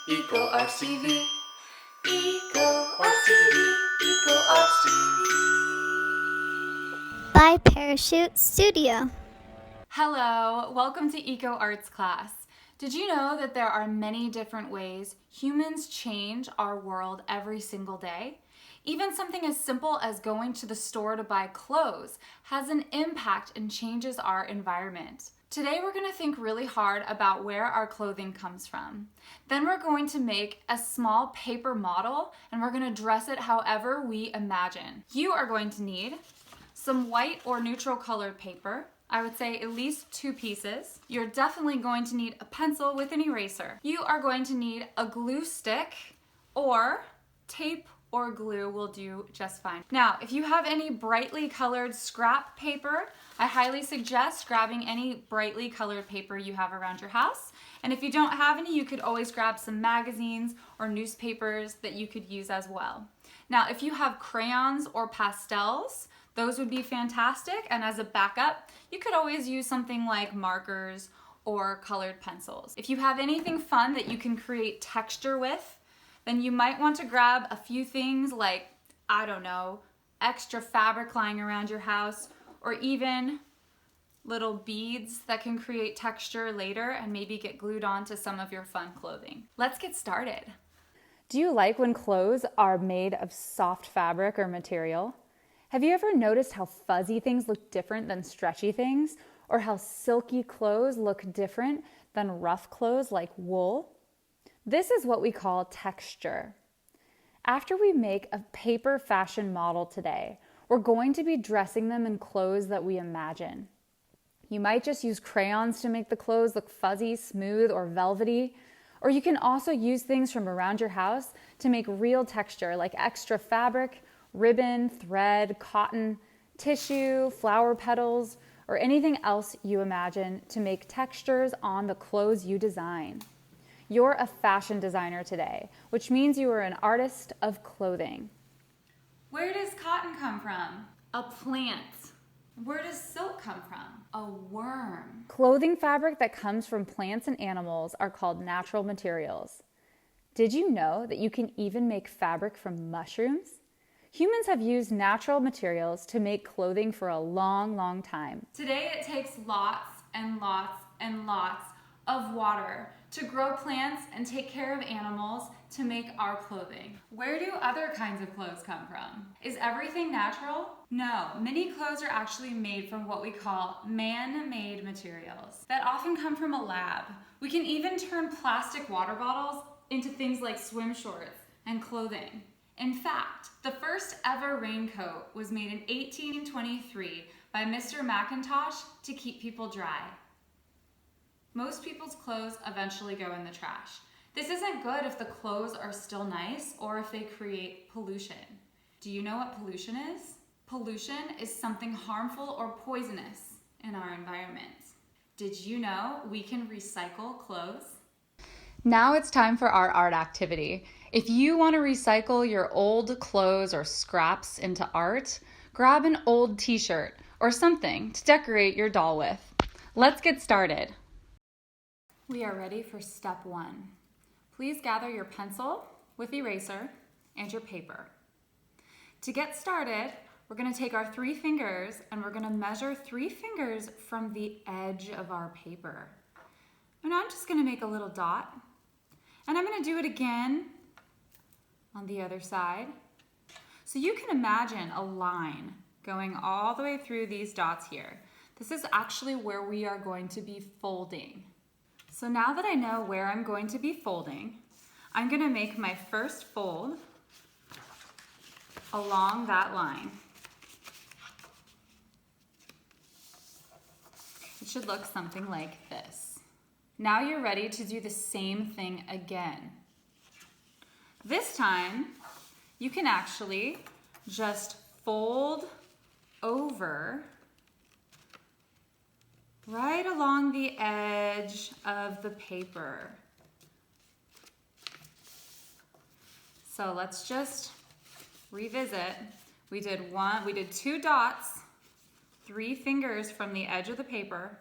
EcoArts TV, EcoArts TV, EcoArts TV. By Parachute Studio. Hello, welcome to EcoArts class. Did you know that there are many different ways humans change our world every single day? Even something as simple as going to the store to buy clothes has an impact and changes our environment. Today we're going to think really hard about where our clothing comes from. Then we're going to make a small paper model and we're going to dress it however we imagine. You are going to need some white or neutral colored paper. I would say at least 2 pieces. You're definitely going to need a pencil with an eraser. You are going to need a glue stick, or tape or glue will do just fine. Now, if you have any brightly colored scrap paper, I highly suggest grabbing any brightly colored paper you have around your house. And if you don't have any, you could always grab some magazines or newspapers that you could use as well. Now, if you have crayons or pastels, those would be fantastic, and as a backup, you could always use something like markers or colored pencils. If you have anything fun that you can create texture with, then you might want to grab a few things like, I don't know, extra fabric lying around your house, or even little beads that can create texture later and maybe get glued onto some of your fun clothing. Let's get started. Do you like when clothes are made of soft fabric or material? Have you ever noticed how fuzzy things look different than stretchy things? Or how silky clothes look different than rough clothes like wool? This is what we call texture. After we make a paper fashion model today, we're going to be dressing them in clothes that we imagine. You might just use crayons to make the clothes look fuzzy, smooth, or velvety. Or you can also use things from around your house to make real texture like extra fabric, ribbon, thread, cotton, tissue, flower petals, or anything else you imagine to make textures on the clothes you design. You're a fashion designer today, which means you are an artist of clothing. Where does cotton come from? A plant. Where does silk come from? A worm. Clothing fabric that comes from plants and animals are called natural materials. Did you know that you can even make fabric from mushrooms? Humans have used natural materials to make clothing for a long, long time. Today it takes lots and lots and lots of water to grow plants and take care of animals to make our clothing. Where do other kinds of clothes come from? Is everything natural? No, many clothes are actually made from what we call man-made materials that often come from a lab. We can even turn plastic water bottles into things like swim shorts and clothing. In fact, the first ever raincoat was made in 1823 by Mr. McIntosh to keep people dry. Most people's clothes eventually go in the trash. This isn't good if the clothes are still nice or if they create pollution. Do you know what pollution is? Pollution is something harmful or poisonous in our environment. Did you know we can recycle clothes? Now it's time for our art activity. If you want to recycle your old clothes or scraps into art, grab an old t-shirt or something to decorate your doll with. Let's get started. We are ready for step 1. Please gather your pencil with eraser and your paper. To get started, we're going to take our 3 fingers and we're going to measure 3 fingers from the edge of our paper. And I'm just going to make a little dot. And I'm going to do it again on the other side. So you can imagine a line going all the way through these dots here. This is actually where we are going to be folding. So now that I know where I'm going to be folding, I'm going to make my first fold along that line. It should look something like this. Now you're ready to do the same thing again. This time, you can actually just fold over right along the edge of the paper. So let's just revisit. We did 2 dots, 3 fingers from the edge of the paper.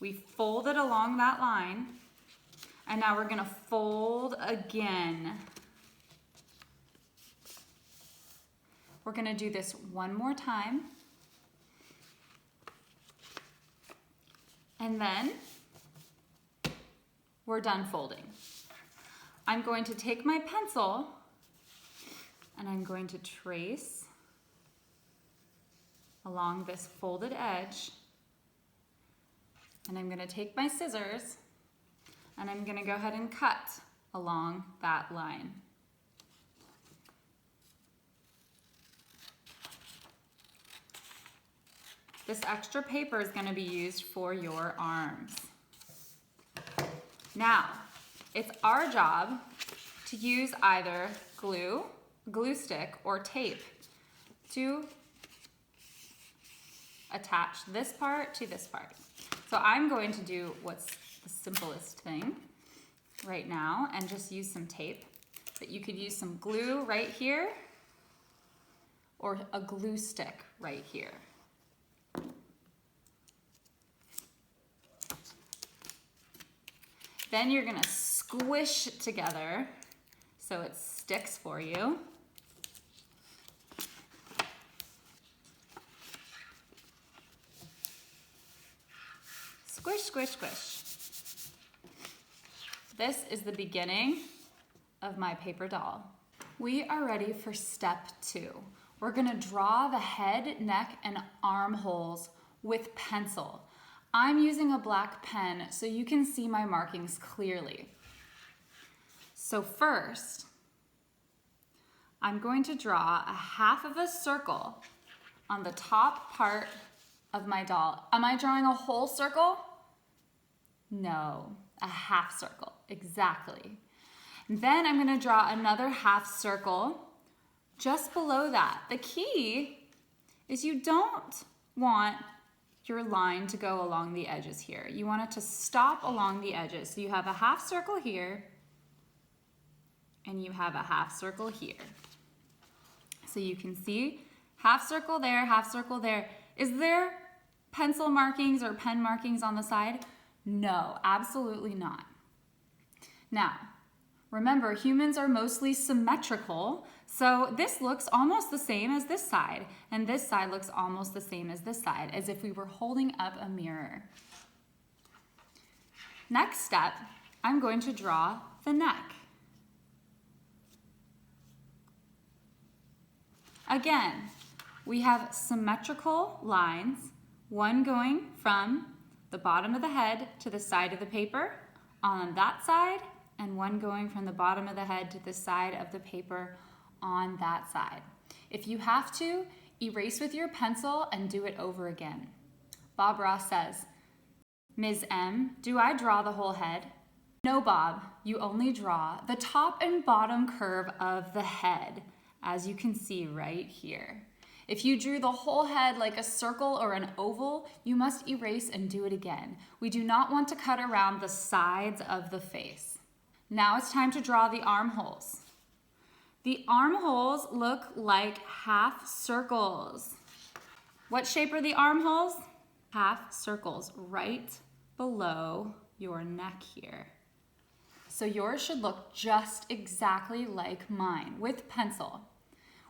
We folded along that line. And now we're gonna fold again. We're gonna do this one more time. And then we're done folding. I'm going to take my pencil and I'm going to trace along this folded edge. And I'm gonna take my scissors and I'm gonna go ahead and cut along that line. This extra paper is gonna be used for your arms. Now, it's our job to use either glue stick, or tape to attach this part to this part. So I'm going to do what's the simplest thing right now and just use some tape. But you could use some glue right here or a glue stick right here. Then you're gonna squish it together so it sticks for you. Squish, squish, squish. This is the beginning of my paper doll. We are ready for step 2. We're gonna draw the head, neck, and arm holes with pencil. I'm using a black pen so you can see my markings clearly. So first, I'm going to draw a half of a circle on the top part of my doll. Am I drawing a whole circle? No, a half circle, exactly. And then I'm gonna draw another half circle just below that. The key is you don't want your line to go along the edges here. You want it to stop along the edges. So you have a half circle here and you have a half circle here. So you can see half circle there, half circle there. Is there pencil markings or pen markings on the side? No, absolutely not. Now, remember, humans are mostly symmetrical, so this looks almost the same as this side, and this side looks almost the same as this side, as if we were holding up a mirror. Next step, I'm going to draw the neck. Again, we have symmetrical lines, one going from the bottom of the head to the side of the paper on that side, and one going from the bottom of the head to the side of the paper on that side. If you have to, erase with your pencil and do it over again. Bob Ross says, Ms. M, do I draw the whole head? No, Bob, you only draw the top and bottom curve of the head, as you can see right here. If you drew the whole head like a circle or an oval, you must erase and do it again. We do not want to cut around the sides of the face. Now it's time to draw the armholes. The armholes look like half circles. What shape are the armholes? Half circles right below your neck here. So yours should look just exactly like mine with pencil.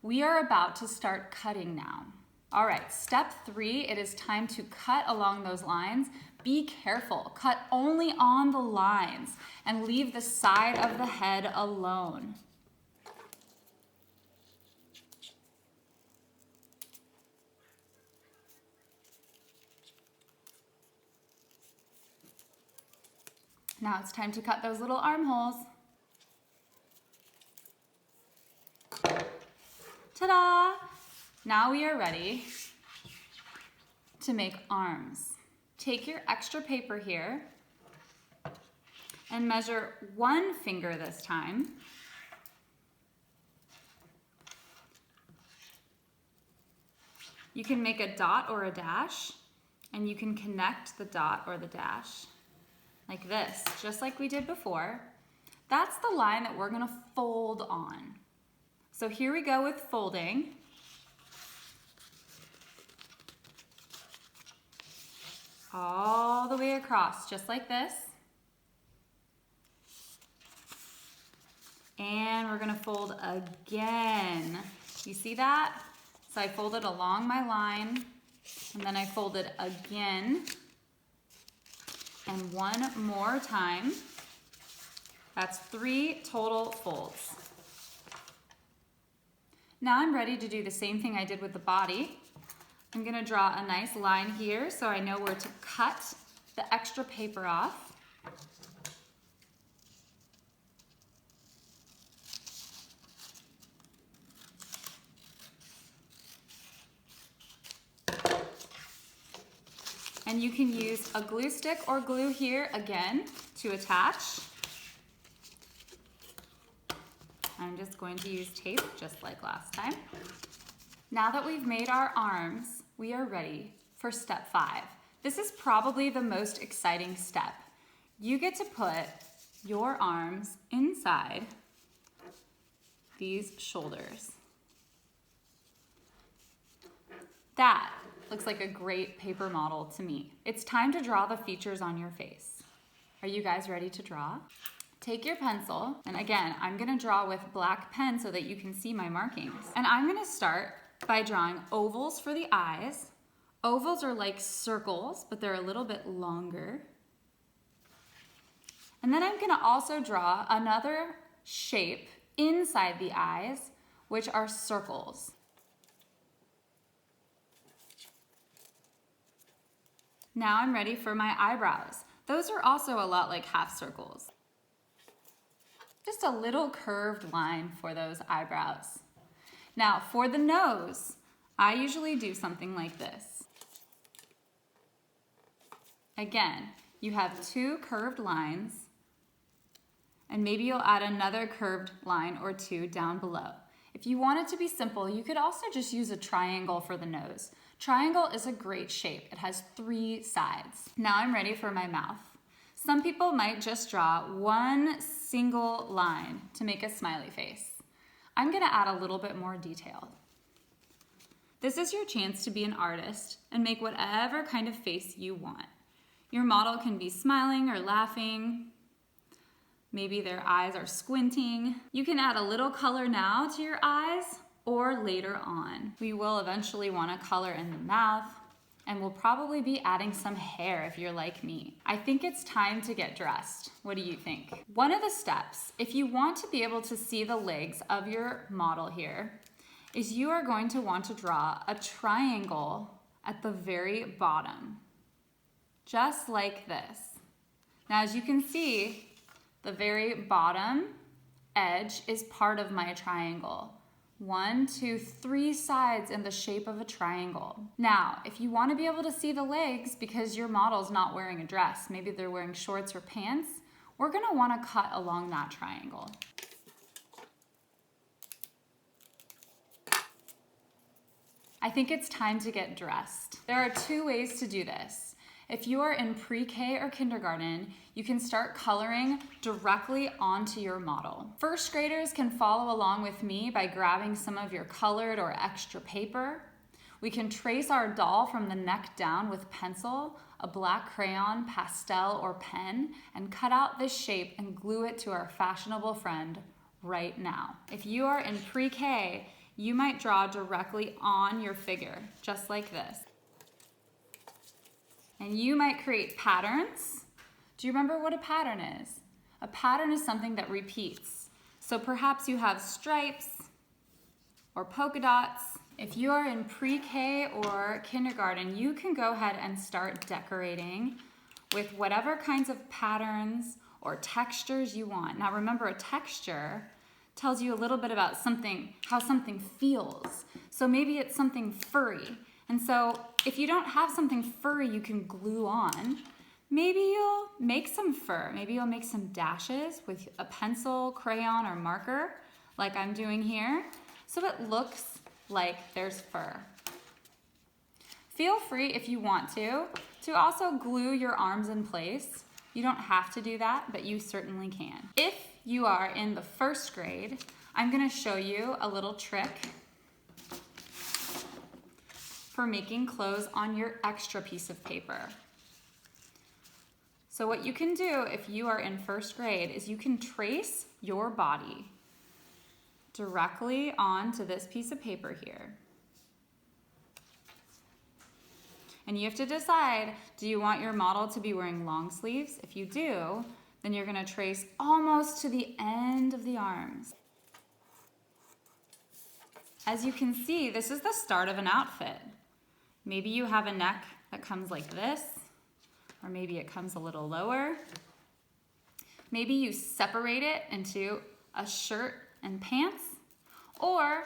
We are about to start cutting now. All right, step 3, it is time to cut along those lines. Be careful, cut only on the lines and leave the side of the head alone. Now it's time to cut those little armholes. Ta-da! Now we are ready to make arms. Take your extra paper here and measure 1 finger this time. You can make a dot or a dash, and you can connect the dot or the dash like this, just like we did before. That's the line that we're gonna fold on. So here we go with folding. All the way across, just like this. we're gonna fold again. You see that? So I folded along my line, and then I folded again, and one more time. That's 3 total folds. Now I'm ready to do the same thing I did with the body. I'm gonna draw a nice line here so I know where to cut the extra paper off. And you can use a glue stick or glue here again to attach. I'm just going to use tape just like last time. Now that we've made our arms, we are ready for step 5. This is probably the most exciting step. You get to put your arms inside these shoulders. That looks like a great paper model to me. It's time to draw the features on your face. Are you guys ready to draw? Take your pencil, and again, I'm gonna draw with black pen so that you can see my markings. And I'm gonna start by drawing ovals for the eyes. Ovals are like circles, but they're a little bit longer. And then I'm gonna also draw another shape inside the eyes, which are circles. Now I'm ready for my eyebrows. Those are also a lot like half circles. Just a little curved line for those eyebrows. Now for the nose, I usually do something like this. Again, you have 2 curved lines, and maybe you'll add another curved line or 2 down below. If you want it to be simple, you could also just use a triangle for the nose. Triangle is a great shape. It has 3 sides. Now I'm ready for my mouth. Some people might just draw one single line to make a smiley face. I'm gonna add a little bit more detail. This is your chance to be an artist and make whatever kind of face you want. Your model can be smiling or laughing. Maybe their eyes are squinting. You can add a little color now to your eyes or later on. We will eventually want to color in the mouth, and we'll probably be adding some hair if you're like me. I think it's time to get dressed. What do you think? One of the steps, if you want to be able to see the legs of your model here, is you are going to want to draw a triangle at the very bottom, just like this. Now, as you can see, the very bottom edge is part of my triangle. 1, 2, 3 sides in the shape of a triangle. Now, if you want to be able to see the legs because your model's not wearing a dress, maybe they're wearing shorts or pants, we're gonna want to cut along that triangle. I think it's time to get dressed. There are 2 ways to do this. If you are in pre-K or kindergarten, you can start coloring directly onto your model. First graders can follow along with me by grabbing some of your colored or extra paper. We can trace our doll from the neck down with pencil, a black crayon, pastel, or pen, and cut out this shape and glue it to our fashionable friend right now. If you are in pre-K, you might draw directly on your figure, just like this. And you might create patterns. Do you remember what a pattern is? A pattern is something that repeats. So perhaps you have stripes or polka dots. If you are in pre-K or kindergarten, you can go ahead and start decorating with whatever kinds of patterns or textures you want. Now remember, a texture tells you a little bit about something, how something feels. So maybe it's something furry. And so if you don't have something furry you can glue on, maybe you'll make some fur. Maybe you'll make some dashes with a pencil, crayon, or marker, like I'm doing here, so it looks like there's fur. Feel free, if you want to also glue your arms in place. You don't have to do that, but you certainly can. If you are in the 1st grade, I'm gonna show you a little trick for making clothes on your extra piece of paper. So what you can do if you are in 1st grade is you can trace your body directly onto this piece of paper here. And you have to decide, do you want your model to be wearing long sleeves? If you do, then you're gonna trace almost to the end of the arms. As you can see, this is the start of an outfit. Maybe you have a neck that comes like this, or maybe it comes a little lower. Maybe you separate it into a shirt and pants, or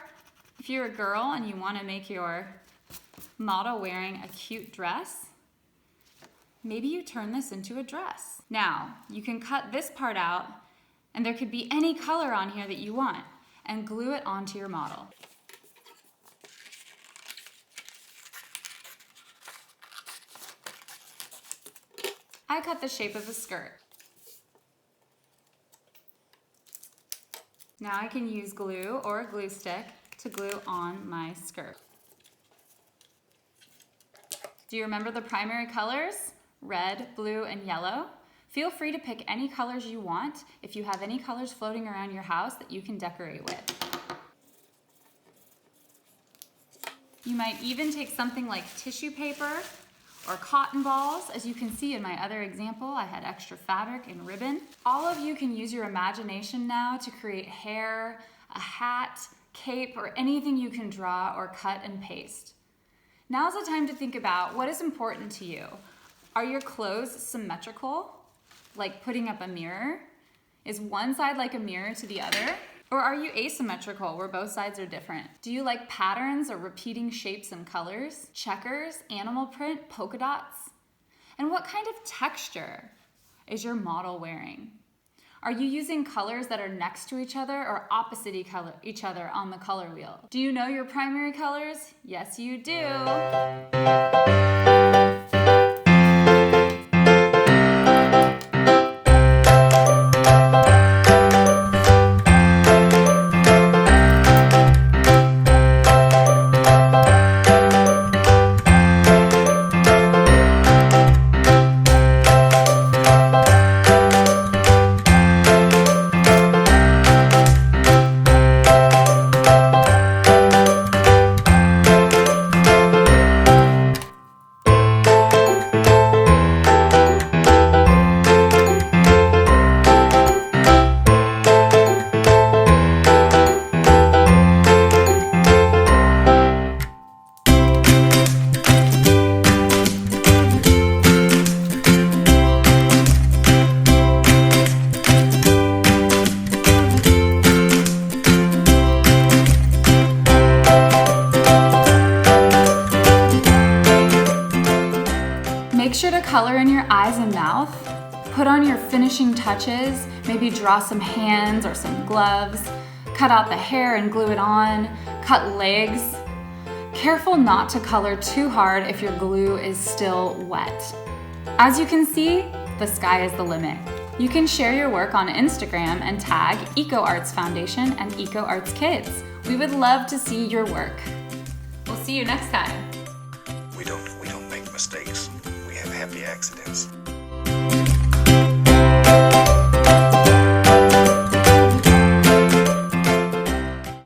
if you're a girl and you want to make your model wearing a cute dress, maybe you turn this into a dress. Now, you can cut this part out, and there could be any color on here that you want, and glue it onto your model. I cut the shape of a skirt. Now I can use glue or a glue stick to glue on my skirt. Do you remember the primary colors? Red, blue, and yellow. Feel free to pick any colors you want if you have any colors floating around your house that you can decorate with. You might even take something like tissue paper or cotton balls. As you can see in my other example, I had extra fabric and ribbon. All of you can use your imagination now to create hair, a hat, cape, or anything you can draw or cut and paste. Now's the time to think about what is important to you. Are your clothes symmetrical, like putting up a mirror? Is one side like a mirror to the other? Or are you asymmetrical, where both sides are different? Do you like patterns or repeating shapes and colors? Checkers, animal print, polka dots? And what kind of texture is your model wearing? Are you using colors that are next to each other or opposite each other on the color wheel? Do you know your primary colors? Yes, you do. Make sure to color in your eyes and mouth. Put on your finishing touches, maybe draw some hands or some gloves. Cut out the hair and glue it on. Cut legs. Careful not to color too hard if your glue is still wet. As you can see, the sky is the limit. You can share your work on Instagram and tag EcoArts Foundation and EcoArts Kids. We would love to see your work. We'll see you next time. We don't make mistakes. We have happy accidents.